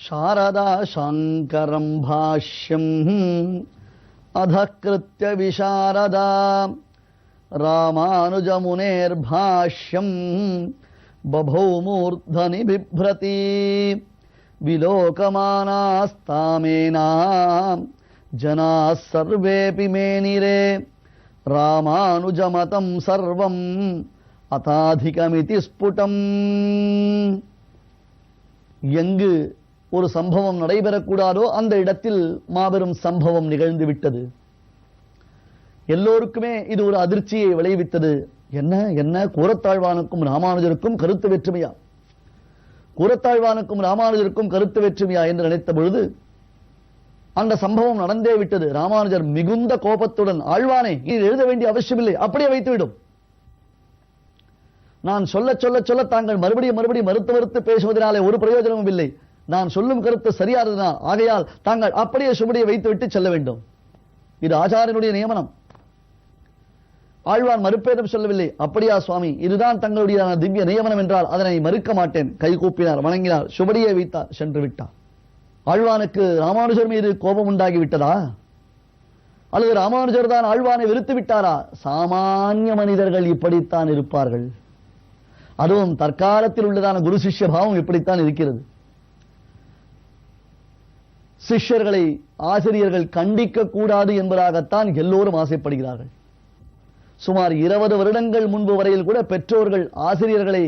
शारदा शांकरं भाष्यं अधकृत्य विशारदा रामानुजमुनेर्भाष्यं बभौ मूर्धनि बिभ्रति विलोकमानास्तामेना जनाः सर्वेऽपि मेनिरे रामानुजमतं सर्वं अताधिकमिति स्फुटम्. எங்கு ஒரு சம்பவம் நடைபெறக்கூடாதோ அந்த இடத்தில் மாபெரும் சம்பவம் நிகழ்ந்து விட்டது. எல்லோருக்குமே இது ஒரு அதிர்ச்சியை விளைவித்தது. என்ன என்ன கூரத்தாழ்வானுக்கும் ராமானுஜருக்கும் கருத்து வேற்றுமையா, கூரத்தாழ்வானுக்கும் ராமானுஜருக்கும் கருத்து வேற்றுமையா என்று நினைத்த பொழுது அந்த சம்பவம் நடந்தே விட்டது. ராமானுஜர் மிகுந்த கோபத்துடன், ஆழ்வானே இது எழுத வேண்டிய அவசியமில்லை, அப்படியே வைத்துவிடும். நான் சொல்ல சொல்ல சொல்ல தாங்கள் மறுபடியும் மறுத்து பேசுவதனாலே ஒரு பிரயோஜனமும் இல்லை. நான் சொல்லும் கருத்து சரியானதுதான், ஆகையால் தாங்கள் அப்படியே சுவடியை வைத்துவிட்டு செல்ல வேண்டும். இது ஆச்சாரியனுடைய நியமனம். ஆழ்வான் மறுப்பேதும் சொல்லவில்லை. அப்படியா சுவாமி, இதுதான் தங்களுடைய திவ்ய நியமனம் என்றால் அதனை மறுக்க மாட்டேன். கை கூப்பினார், வணங்கினார், சுவடியை வைத்தார், சென்று விட்டார். ஆழ்வானுக்கு ராமானுஜர் மீது கோபம் உண்டாகிவிட்டதா, அல்லது ராமானுஜர் தான் ஆழ்வானை வெறுத்து விட்டாரா? சாமானிய மனிதர்கள் இப்படித்தான் இருப்பார்கள். அதுவும் தற்காலத்தில் உள்ளதான குரு சிஷ்ய பாவம் இப்படித்தான் இருக்கிறது. சிஷ்யர்களை ஆசிரியர்கள் கண்டிக்க கூடாது என்பதாகத்தான் எல்லோரும் ஆசைப்படுகிறார்கள். சுமார் 20 வருடங்கள் முன்பு வரையில் கூட பெற்றோர்கள் ஆசிரியர்களை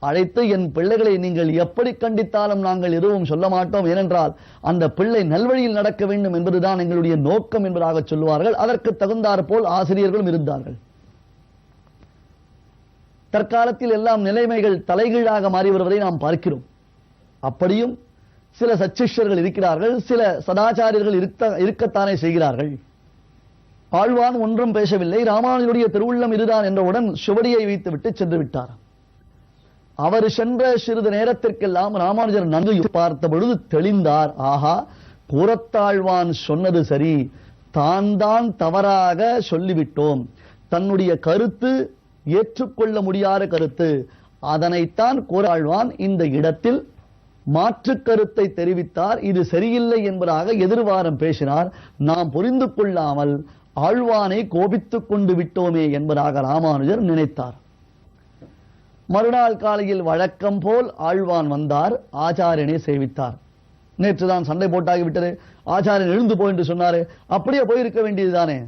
அழைத்து, என் பிள்ளைகளை நீங்கள் எப்படி கண்டித்தாலும் நாங்கள் எதுவும் சொல்ல மாட்டோம், ஏனென்றால் அந்த பிள்ளை நல்வழியில் நடக்க வேண்டும் என்பதுதான் எங்களுடைய நோக்கம் என்பதாக சொல்லுவார்கள். அதற்கு தகுந்தாற் போல் ஆசிரியர்களும் இருந்தார்கள். தற்காலத்தில் எல்லாம் நிலைமைகள் தலைகீழாக மாறி வருவதை நாம் பார்க்கிறோம். அப்படியும் சில சச்சிஷ்யர்கள் இருக்கிறார்கள், சில சதாச்சாரியர்கள் இருக்கத்தானே செய்கிறார்கள். ஆழ்வான் ஒன்றும் பேசவில்லை. ராமானுஜருடைய திருவுள்ளம் இதுதான் என்றவுடன் சுவடியை வைத்துவிட்டு சென்று விட்டார். அவர் சென்ற சிறிது நேரத்திற்கெல்லாம் ராமானுஜர் நன்கு பார்த்த பொழுது தெளிந்தார். ஆஹா, கூரத்தாழ்வான் சொன்னது சரி, தான் தவறாக சொல்லிவிட்டோம். தன்னுடைய கருத்து ஏற்றுக்கொள்ள முடியாத கருத்து, அதனைத்தான் கூராழ்வான் இந்த இடத்தில் மாற்று கருத்தை தெரிவித்தார். இது சரியில்லை என்பதாக எதிர்வாரம் பேசினார். நாம் புரிந்து கொள்ளாமல் ஆழ்வானை கோபித்துக் கொண்டு விட்டோமே என்பதாக ராமானுஜர் நினைத்தார். மறுநாள் காலையில் வழக்கம் போல் ஆழ்வான் வந்தார், ஆச்சாரியனை சேவித்தார். நேற்றுதான் சண்டை போட்டாகிவிட்டது, ஆச்சாரியன் எழுந்து போ என்று சொன்னாரே, அப்படியே போயிருக்க வேண்டியதுதானே.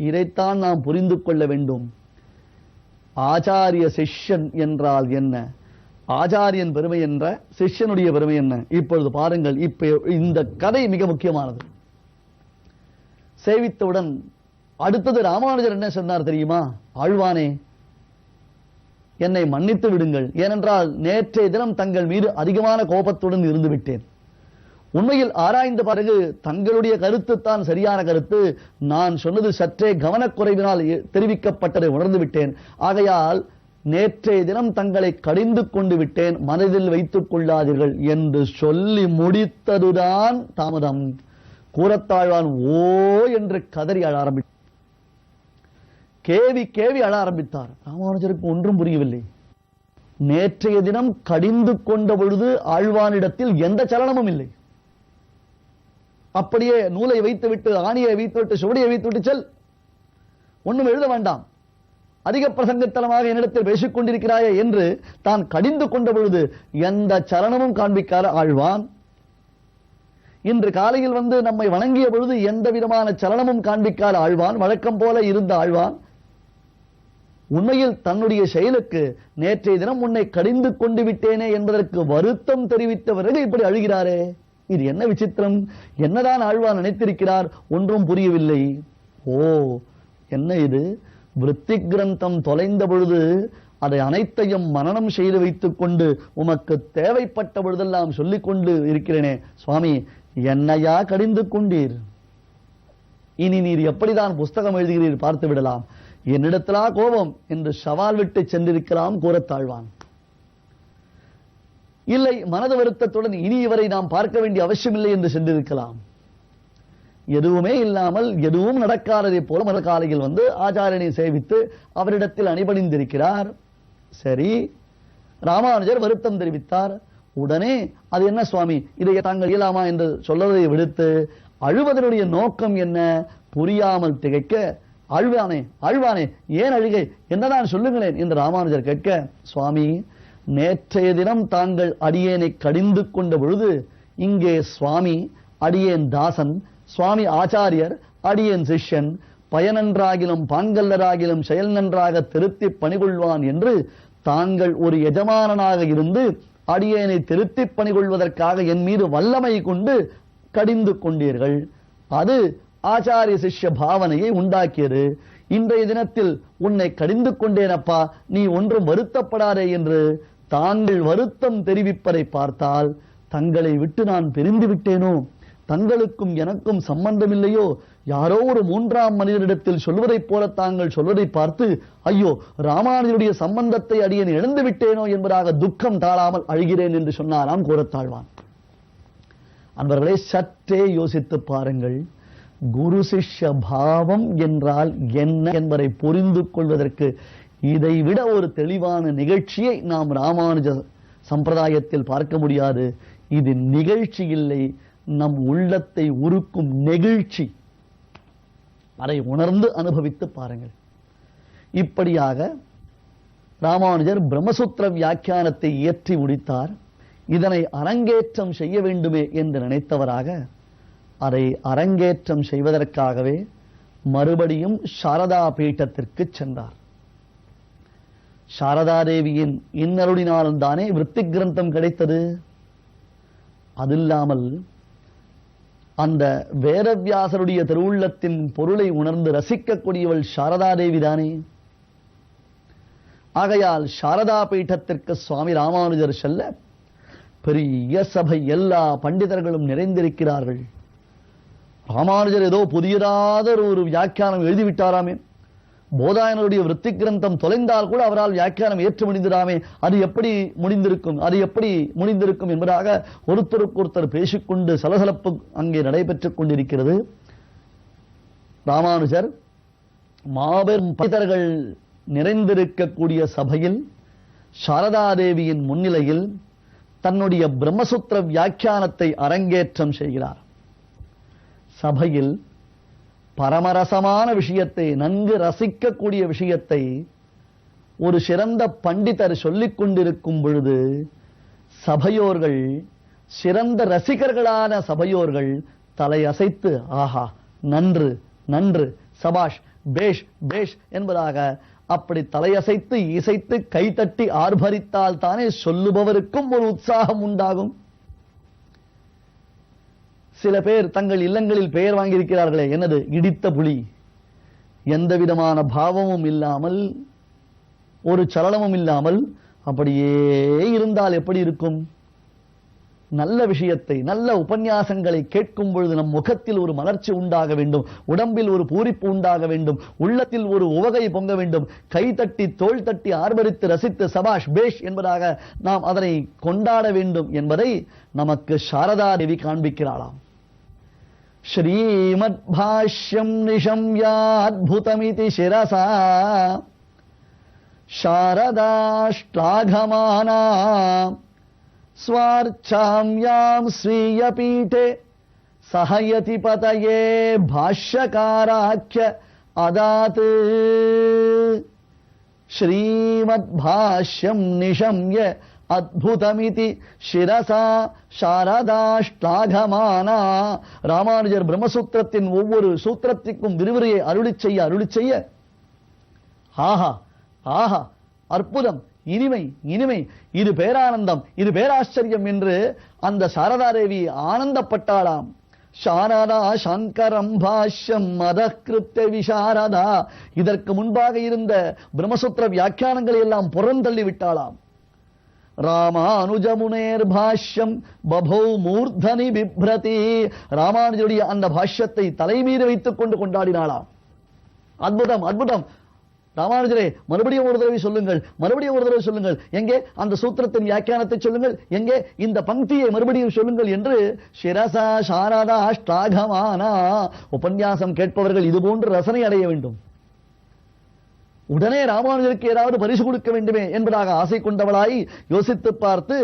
இதைத்தான் நாம் புரிந்து கொள்ள வேண்டும். ஆச்சாரிய சிஷ்யன் என்றால் என்ன, ஆச்சாரியன் பெருமை என்ற சிஷ்யனுடைய பெருமை என்ன? இப்பொழுது பாருங்கள். இப்ப இந்த கதை மிக முக்கியமானது. சேவித்தவுடன் அடுத்தது ராமானுஜர் என்ன சொன்னார் தெரியுமா? ஆழ்வானே, என்னை மன்னித்து விடுங்கள், ஏனென்றால் நேற்றைய தினம் தங்கள் மீது அதிகமான கோபத்துடன் இருந்து விட்டேன். உண்மையில் ஆராய்ந்த பிறகு தங்களுடைய கருத்து தான் சரியான கருத்து, நான் சொன்னது சற்றே கவனக்குறைவினால் தெரிவிக்கப்பட்டதை உணர்ந்து விட்டேன். ஆகையால் நேற்றைய தினம் தங்களை கடிந்து கொண்டு விட்டேன், மனதில் வைத்துக் கொள்ளாதீர்கள் என்று சொல்லி முடித்ததுதான் தாமதம். கூரத்தாழ்வான் ஓ என்று கதறி அழ ஆரம்பித்தார். கேவி அழ ஆரம்பித்தார். ராமானுஜருக்கு ஒன்றும் புரியவில்லை. நேற்றைய தினம் கடிந்து கொண்ட பொழுது ஆழ்வானிடத்தில் எந்த சலனமும் இல்லை. அப்படியே நூலை வைத்துவிட்டு, ஆணியை வைத்துவிட்டு, சுவடியை வைத்துவிட்டு செல், ஒன்றும் எழுத வேண்டாம், அதிக பிரசங்கத்தனமாக என்னிடத்தில் பேசிக் கொண்டிருக்கிறாயே என்று தான் கடிந்து கொண்ட பொழுது எந்த சலனமும் காண்பிக்காத ஆழ்வான் இன்று காலையில் வந்து நம்மை வணங்கிய பொழுது எந்த விதமான சலனமும் காண்பிக்காத ஆழ்வான், வழக்கம் போல இருந்த ஆழ்வான், உண்மையில் தன்னுடைய செயலுக்கு நேற்றைய தினம் உன்னை கடிந்து கொண்டு விட்டேனே என்பதற்கு வருத்தம் தெரிவித்த பிறகு இப்படி அழுகிறாரே, இது என்ன விசித்திரம்? என்னதான் ஆழ்வான் நினைத்திருக்கிறார்? ஒன்றும் புரியவில்லை. ஓ, என்ன இது? விருத்தி கிரந்தம் தொலைந்த பொழுது அதை அனைத்தையும் மனனம் செய்து வைத்துக் கொண்டு உமக்கு தேவைப்பட்ட பொழுதெல்லாம் சொல்லிக் கொண்டு இருக்கிறேனே சுவாமி, என்னையா கடிந்து கொண்டீர்? இனி நீர் எப்படிதான் புஸ்தகம் எழுதுகிறீர் பார்த்து விடலாம், என்னிடத்திலா கோபம் என்று சவால் விட்டு சென்றிருக்கலாம் கூறத்தாழ்வான். இல்லை, மனது வருத்தத்துடன் இனி இவரை நாம் பார்க்க வேண்டிய அவசியமில்லை என்று சென்றிருக்கலாம். எதுவுமே இல்லாமல் எதுவும் நடக்காததை போல மறுகாலையில் வந்து ஆச்சாரியனை சேவித்து அவரிடத்தில் அணிபணிந்திருக்கிறார். சரி, ராமானுஜர் வருத்தம் தெரிவித்தார். உடனே அது என்ன சுவாமி, இதை தாங்கள் இயலாமா என்று சொல்வதை விடுத்து அழுவதனுடைய நோக்கம் என்ன புரியாமல் திகைக்க, அழுவானே அழுவானே ஏன் அழுகை, என்னதான் சொல்லுங்களேன் என்று ராமானுஜர் கேட்க, சுவாமி, நேற்றைய தினம் தாங்கள் அடியேனை கடிந்து கொண்ட பொழுது இங்கே சுவாமி அடியேன் தாசன், சுவாமி ஆச்சாரியர் அடியேன் சிஷ்யன், பயனன்றாகிலும் பாங்கல்லராகிலும் செயல் நன்றாக திருத்தி பணிகொள்வான் என்று தாங்கள் ஒரு எஜமானனாக இருந்து அடியேனை திருத்தி பணிகொள்வதற்காக என் மீது வல்லமை கொண்டு கடிந்து கொண்டீர்கள். அது ஆச்சாரிய சிஷ்ய பாவனையை உண்டாக்கியது. இன்றைய தினத்தில் உன்னை கடிந்து கொண்டேனப்பா, நீ ஒன்றும் வருத்தப்படாதே என்று தாங்கள் வருத்தம் தெரிவிப்பதை பார்த்தால் தங்களை விட்டு நான் பிரிந்து விட்டேனோ, தங்களுக்கும் எனக்கும் சம்பந்தமில்லையோ, யாரோ ஒரு மூன்றாம் மனிதரிடத்தில் சொல்வதைப் போல தாங்கள் சொல்வதை பார்த்து ஐயோ, ராமானுஜருடைய சம்பந்தத்தை அடியேன் இழந்து விட்டேனோ என்பதாக துக்கம் தாழாமல் அழுகிறேன் என்று சொன்னாராம் கூறத்தாழ்வான். அன்பர்களே, சற்றே யோசித்து பாருங்கள். குரு சிஷ்ய பாவம் என்றால் என்ன என்பதை புரிந்து கொள்வதற்கு இதைவிட ஒரு தெளிவான நிகழ்ச்சியை நாம் ராமானுஜ சம்பிரதாயத்தில் பார்க்க முடியாது. இது நிகழ்ச்சி இல்லை, நம் உள்ளத்தை உருக்கும் நெகிழ்ச்சி. அதை உணர்ந்து அனுபவித்து பாருங்கள். இப்படியாக ராமானுஜர் பிரம்மசூத்திர வியாக்கியானத்தை இயற்றி முடித்தார். இதனை அரங்கேற்றம் செய்ய வேண்டுமே என்று நினைத்தவராக அதை அரங்கேற்றம் செய்வதற்காகவே மறுபடியும் சாரதா பீட்டத்திற்கு சென்றார். சாரதாதேவியின் இன்னருளினாலும் தானே விருத்தி கிரந்தம் கிடைத்தது. அதில்லாமல் அந்த வேதவியாசருடைய திருவுள்ளத்தின் பொருளை உணர்ந்து ரசிக்கக்கூடியவள் சாரதாதேவி தானே. ஆகையால் சாரதா பீட்டத்திற்கு சுவாமி ராமானுஜர் செல்ல பெரிய சபை, எல்லா பண்டிதர்களும் நிறைந்திருக்கிறார்கள். ராமானுஜர் ஏதோ புதியதாத ஒரு வியாக்கியானம் எழுதிவிட்டாராமே, போதாயனருடைய விருத்தி கிரந்தம் தொலைந்தால் கூட அவரால் வியாக்கியானம் ஏற்று முடிந்திராமே, அது எப்படி முடிந்திருக்கும் என்பதாக ஒருத்தருக்கு ஒருத்தர் பேசிக்கொண்டு சலசலப்பு அங்கே நடைபெற்றுக் கொண்டிருக்கிறது. ராமானுஜர் மாபெரும் பண்டிதர்கள் நிறைந்திருக்கக்கூடிய சபையில் சாரதாதேவியின் முன்னிலையில் தன்னுடைய பிரம்மசூத்திர வியாக்கியானத்தை அரங்கேற்றம் செய்கிறார். சபையில் பரமரசமான விஷயத்தை, நன்கு ரசிக்கக்கூடிய விஷயத்தை ஒரு சிறந்த பண்டிதர் சொல்லிக் கொண்டிருக்கும் பொழுது சபையோர்கள், சிறந்த ரசிகர்களான சபையோர்கள் தலையசைத்து ஆஹா, நன்று நன்று, சபாஷ், பேஷ் பேஷ் என்பதாக அப்படி தலையசைத்து இசைத்து கைத்தட்டி ஆர்ப்பரித்தால் தானே சொல்லுபவருக்கும் ஒரு உற்சாகம் உண்டாகும். சில பேர் தங்கள் இல்லங்களில் பெயர் வாங்கியிருக்கிறார்களே, என்னது இடித்த புலி, எந்த விதமான பாவமும் இல்லாமல், ஒரு சலனமும் இல்லாமல் அப்படியே இருந்தால் எப்படி இருக்கும்? நல்ல விஷயத்தை, நல்ல உபன்யாசங்களை கேட்கும் பொழுது நம் முகத்தில் ஒரு மலர்ச்சி உண்டாக வேண்டும், உடம்பில் ஒரு பூரிப்பு உண்டாக வேண்டும், உள்ளத்தில் ஒரு உவகை பொங்க வேண்டும். கை தட்டி தோள் தட்டி ஆர்ப்பரித்து ரசித்து சபாஷ் பேஷ் என்பதாக நாம் அதனை கொண்டாட வேண்டும் என்பதை நமக்கு சாரதா தேவி காண்பிக்கிறாளாம். ஸ்ரீமத் பாஷ்யம் நிஷம்யா அத்புதமிதி சிரசா சாரதா ஸ்லாகமானா ஸ்வார்ச்சாம்யாம் ஸ்ரீயபீட்டே சஹயதி பதயே பாஷ்யகாராக்ய அதாத். ஸ்ரீமத் பாஷ்யம் நிஷம்ய அத்புதமிதி சிரசா சாரதா ஸ்லாகமானா. ராமானுஜர் பிரம்மசூத்திரத்தின் ஒவ்வொரு சூத்திரத்திற்கும் விரிவுரையை அருளிச் செய்ய ஆஹா ஆஹா, அற்புதம், இனிமை இனிமை, இது பேரானந்தம், இது பேராச்சரியம் என்று அந்த சாரதாதேவி ஆனந்தப்பட்டாளாம். சாரதா சங்கரம் பாஷ்யம் மதகிருப்த விசாரதா. இதற்கு முன்பாக இருந்த பிரம்மசூத்திர வியாக்கியானங்களை எல்லாம் புறந்தள்ளி விட்டாளாம். ராமானுஜமுனேர் பாஷ்யம் பபௌ மூர்தனி பிப்ரதி. ராமானுஜருடைய அந்த பாஷ்யத்தை தலைமீது வைத்துக் கொண்டு கொண்டாடினாளாம். அற்புதம், அற்புதம். ராமானுஜரே, மறுபடியும் ஒரு தடவை சொல்லுங்கள், மறுபடியும் ஒரு தடவை சொல்லுங்கள், எங்கே அந்த சூத்திரத்தின் வியாக்கியானத்தை சொல்லுங்கள், எங்கே இந்த பங்கியை மறுபடியும் சொல்லுங்கள் என்று சிரசா சாரதா ஸ்லாகமானா. உபன்யாசம் கேட்பவர்கள் இது போன்று ரசனை அடைய வேண்டும். உடனே ராமானுஜருக்கு ஏதாவது பரிசு கொடுக்க வேண்டுமே என்பதாக ஆசை கொண்டவளாய் யோசித்து பார்த்து,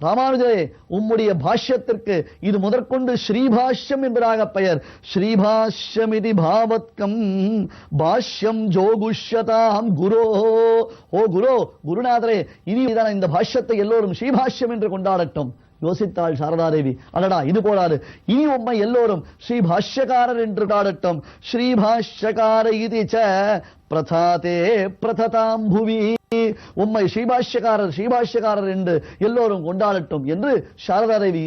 ராமானுஜரே, உம்முடைய பாஷ்யத்திற்கு இது முதற்கொண்டு ஸ்ரீபாஷ்யம் என்பதாக பெயர். ஸ்ரீபாஷ்யமிதி பாவத்கம் பாஷ்யம் ஜோகுஷ்யதாம் குரோ. ஓ குரோ, குருநாதரே, இனிதான் இந்த பாஷ்யத்தை எல்லோரும் ஸ்ரீபாஷ்யம் என்று கொண்டாடட்டும். யோசித்தாள் சாரதாதேவி. அடடா, இது போடாது, இனி உம்மை எல்லோரும் ஸ்ரீ பாஷ்யக்காரர் என்று கொண்டாடட்டும். ஸ்ரீபாஷ்யக்கார இது ச பிரதாதே பிரததாம் புவி. உம்மை ஸ்ரீபாஷ்யக்காரர் ஸ்ரீபாஷ்யக்காரர் என்று எல்லோரும் கொண்டாடட்டும் என்று சாரதாதேவி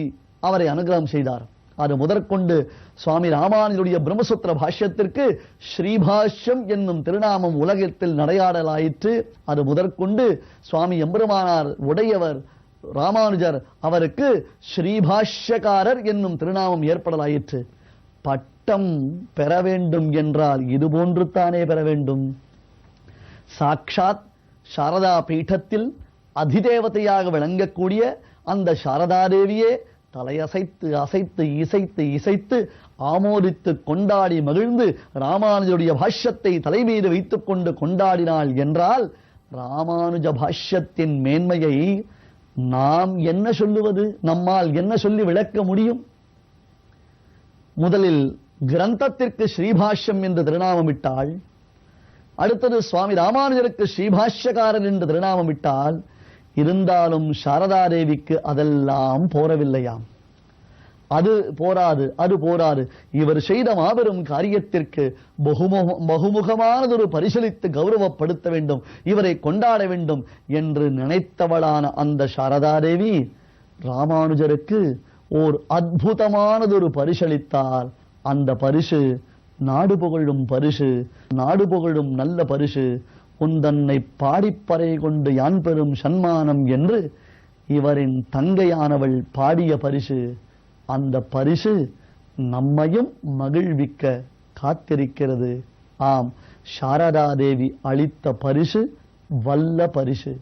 அவரை அனுகிரகம் செய்தார். அது முதற்கொண்டு சுவாமி ராமானுஜருடைய பிரம்மசூத்திர பாஷ்யத்திற்கு ஸ்ரீபாஷ்யம் என்னும் திருநாமம் உலகத்தில் நடையாடலாயிற்று. அது முதற்கொண்டு சுவாமி எம்பெருமானார் உடையவர் ராமானுஜர் அவருக்கு ஸ்ரீபாஷ்யக்காரர் என்னும் திருநாமம் ஏற்படலாயிற்று. பட்டம் பெற வேண்டும் என்றால் இதுபோன்று தானே பெற வேண்டும். சாக்ஷாத் சாரதா பீட்டத்தில் அதிதேவதையாக விளங்கக்கூடிய அந்த சாரதாதேவியே தலையசைத்து அசைத்து இசைத்து இசைத்து ஆமோதித்து கொண்டாடி மகிழ்ந்து ராமானுஜருடைய பாஷ்யத்தை தலைமீது வைத்துக் கொண்டு கொண்டாடினாள் என்றால், ராமானுஜ பாஷ்யத்தின் மேன்மையை நாம் என்ன சொல்லுவது? நம்மால் என்ன சொல்லி விளக்க முடியும்? முதலில் கிரந்தத்திற்கு ஸ்ரீபாஷ்யம் என்று திருநாமமிட்டாள். அடுத்தது சுவாமி ராமானுஜருக்கு ஸ்ரீபாஷ்யக்காரன் என்று திருநாமமிட்டால், இருந்தாலும் சாரதாதேவிக்கு அதெல்லாம் போரவில்லையாம். அது போராது, அது போராது. இவர் செய்த மாபெரும் காரியத்திற்கு பகுமுகமானதொரு பரிசளித்து கௌரவப்படுத்த வேண்டும், இவரை கொண்டாட வேண்டும் என்று நினைத்தவளான அந்த சாரதாதேவி ராமானுஜருக்கு ஓர் அற்புதமானதொரு பரிசளித்தார். அந்த பரிசு நாடு புகழும் பரிசு, நாடு புகழும் நல்ல பரிசு. உந்தன்னை பாடிப்பறை கொண்டு யான் பெறும் சன்மானம் என்று இவரின் தங்கையானவள் பாடிய பரிசு. அந்த பரிசு நம்மையும் மகிழ்விக்க காத்திருக்கிறது. ஆம், சாரதாதேவி அளித்த பரிசு வல்ல பரிசு.